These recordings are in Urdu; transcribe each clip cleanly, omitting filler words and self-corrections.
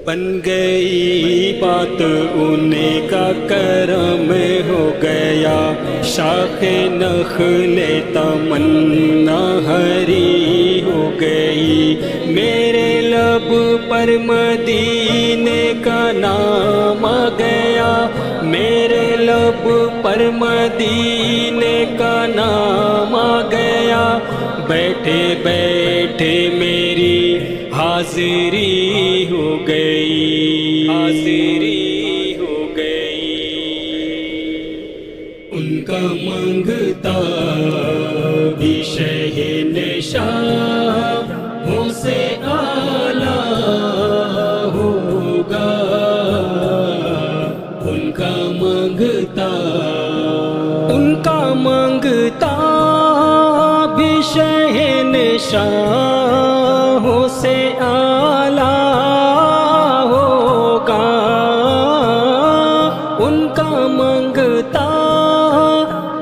بن گئی بات انہیں کا کرم ہو گیا، شاخ نخل تمنا ہری ہو گئی، میرے لب پر مدینے کا نام آ گیا، میرے لب پر مدینے کا نام آ گیا، بیٹھے بیٹھے میری حاضری ہو گئی، حاضری ہو گئی۔ ان کا منگتا بھی شہنشاہ ہوں سے اعلیٰ ہوگا، ان کا منگتا، ان کا منگتا بھی شہنشاہ سے اعلیٰ ہوگا، ان کا منگتا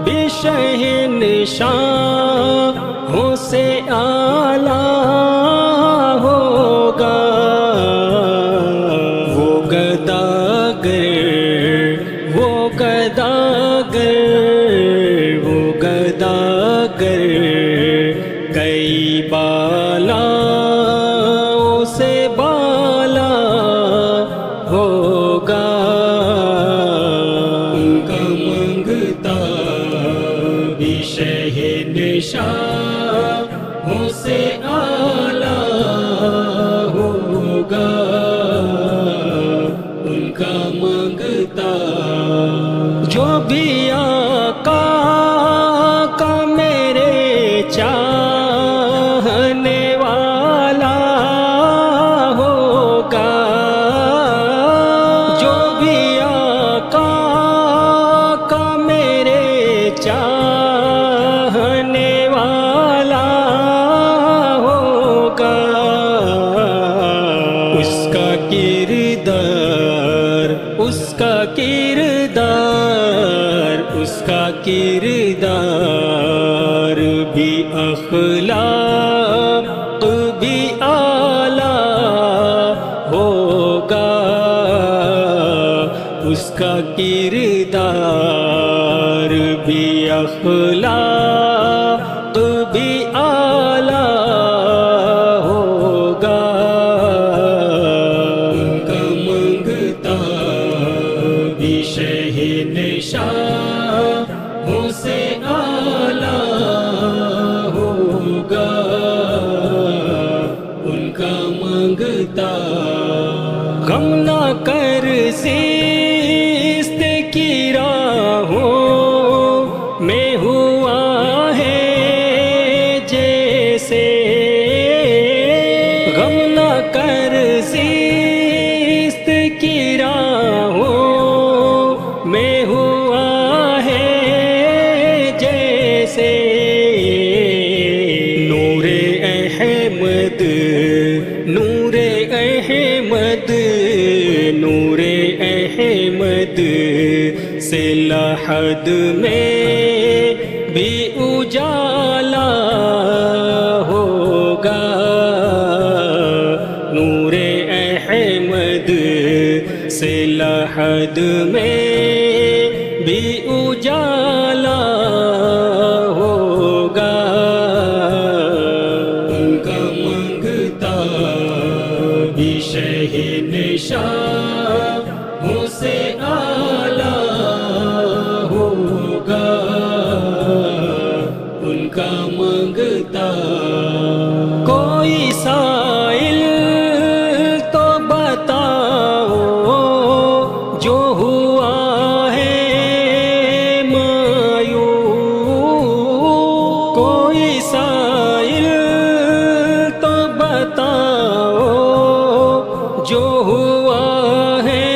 بھی شہنشاہ سے اعلیٰ ہوگا، وہ گداگر، وہ گداگر، وہ گداگر کئی بالا سے بالا ہوگا، ان کا منگتا بھی شہنشاہ سے اعلیٰ ہوگا، ان کا منگتا جو بھی آقا کا میرے چاہنے والا ہوگا، جو بھی آقا کا میرے چاہنے والا ہوگا، اس کا کردار، اس کا کردار، اس کا کردار بھی اخلاق بھی اعلیٰ ہوگا، اس کا کردار بھی اخلاق بھی اعلیٰ ہوگا، ان کا منگتا بھی شہنشاہ سے اعلیٰ ہوگا، ان کا منگتا غم نہ کر زیست کی راہوں میں ہوا ہے جیسے، غم نہ کر زیست کی راہوں میں ہوا ہے جیسے، نور احمد، نور احمد، نور احمد سے لحد میں بھی اجالا ہوگا، نور احمد سے لحد میں بھی اجالا ہوگا، ان کا منگتا بھی شہنشاہ سے اعلیٰ ہوگا، ان کا منگتا کوئی سائل تو بتاؤ جو ہوا ہے مایوس، کوئی سائل تو بتاؤ جو ہوا ہے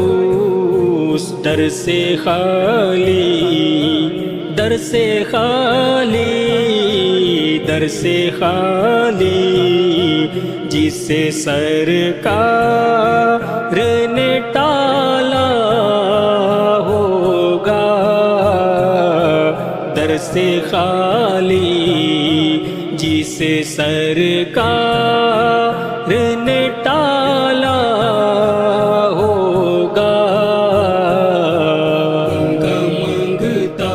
مایوس، در سے خالی، در سے خالی، در سے خالی جسے سرکار نے ٹالا ہوگا، در سے خالی جسے سرکار نے ٹالا ہوگا، ان کا منگتا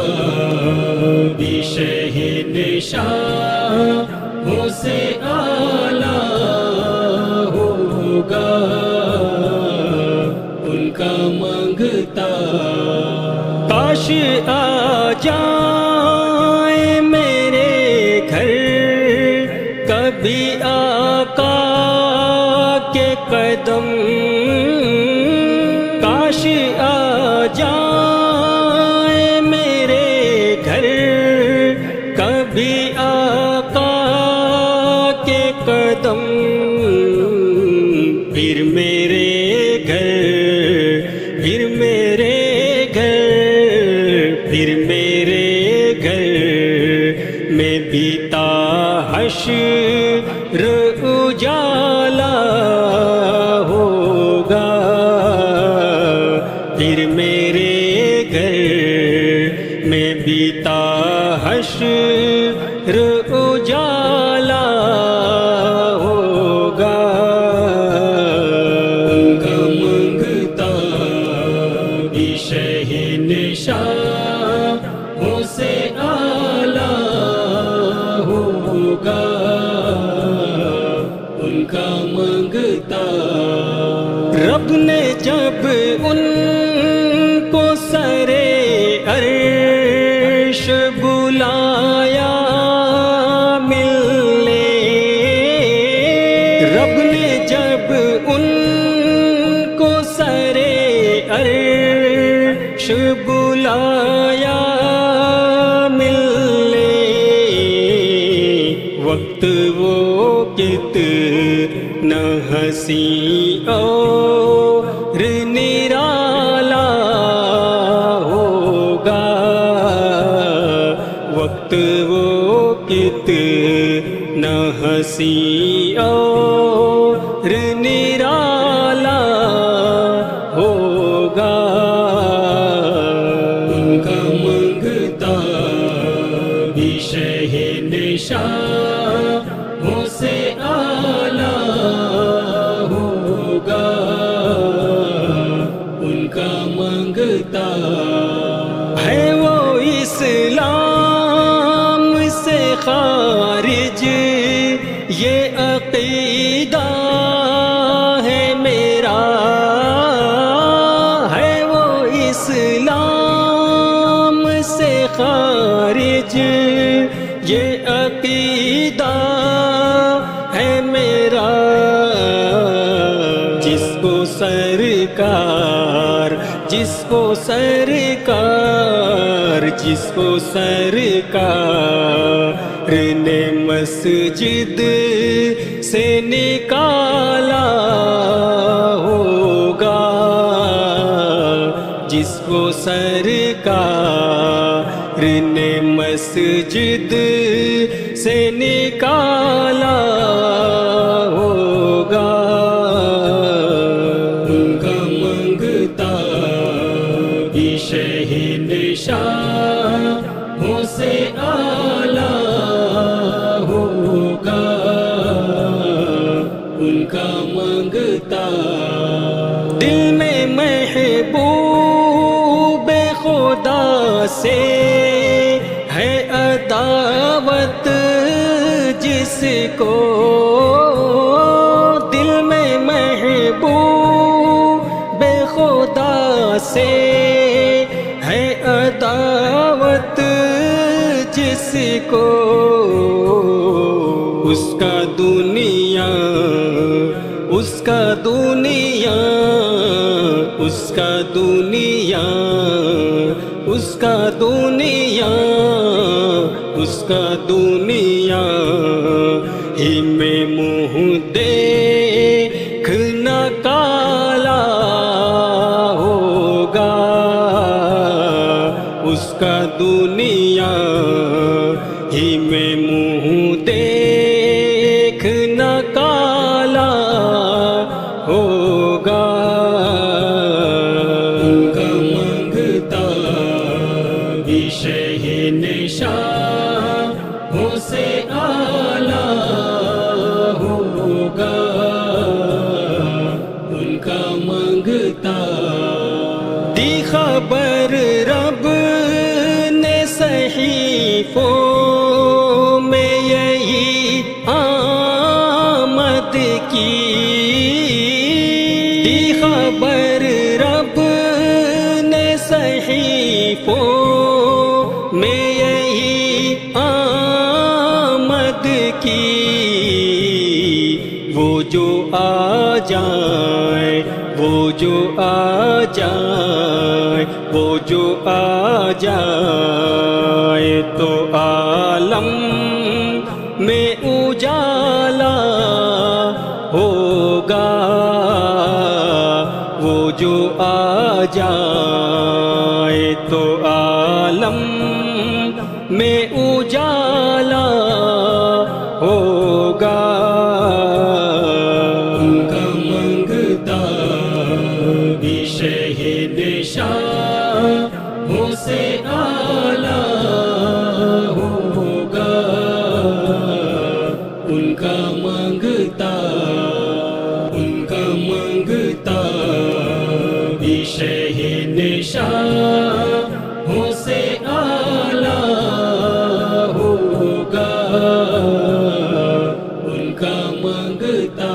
بھی شہنشاہوں سے اعلیٰ ہوگا، ان کا منگتا کاش آ جائیں میرے گھر کبھی آقا کے قدم، کاش آ جائیں میرے گھر کبھی آقا کے قدم، پھر میرے گھر، پھر میرے گھر، پھر میرے گھر میں بیتا حشر اجالا ہوگا، پھر میرے گھر میں بیتا حشر اجالا ہوگا، ان کا منگتا بھی شہنشاہوں سے اعلیٰ ہوگا، ان کا منگتا رب نے جب ان کو سرے عرش بلایا ملنے، رب نے جب ان کو سرے عرش بلایا ملنے، وقت وہ کتنا حسین اور نرالا ہوگا، وقت وہ کتنا حسین اور نرالا ہوگا، ان کا منگتا بھی شہنشاہوں سے اعلیٰ ہوگا، ان کا منگتا ہے وہ اسلام سے خارج، یہ عقیدہ ہے میرا، ہے وہ اسلام سے خارج، یہ عقیدہ ہے میرا، جس کو سرکار، جس کو سرکار، جس کو سرکار نے مسجد سے نکالا ہوگا، جس کو سرکار نے مسجد سے نکالا ہوگا، ان کا منگتا بھی شہنشاہوں سے اعلیٰ ہوگا، ان کا منگتا دل میں محبوب خدا سے ہے عداوت، جس کو دل میں محبوب خدا سے ہے عداوت، جس کو اس کا دنیا، اس کا دنیا، اس کا دنیا، اس کا دنیا، اس کا دنیا ہی میں منہ دیکھنا کالا ہوگا، اس کا دنیا ہی میں منہ دیکھنا کالا ہوگا، ان کا منگتا بھی شہنشاہوں سے اعلیٰ ہوگا، کی دی خبر رب نے صحیفوں میں یہی آمد کی وہ جو آ جائے وہ جو آ جائے وہ جو آ جائے تو عالم میں اجالا ہوگا وہ جو آ جائے تو عالم میں اجالا ہوگا ان کا منگتا بھی شہید شاہوں سے اعلیٰ ہوگا ان کا منگتا بھی شہید شاہوں سے اعلیٰ ہوگا ان کا منگتا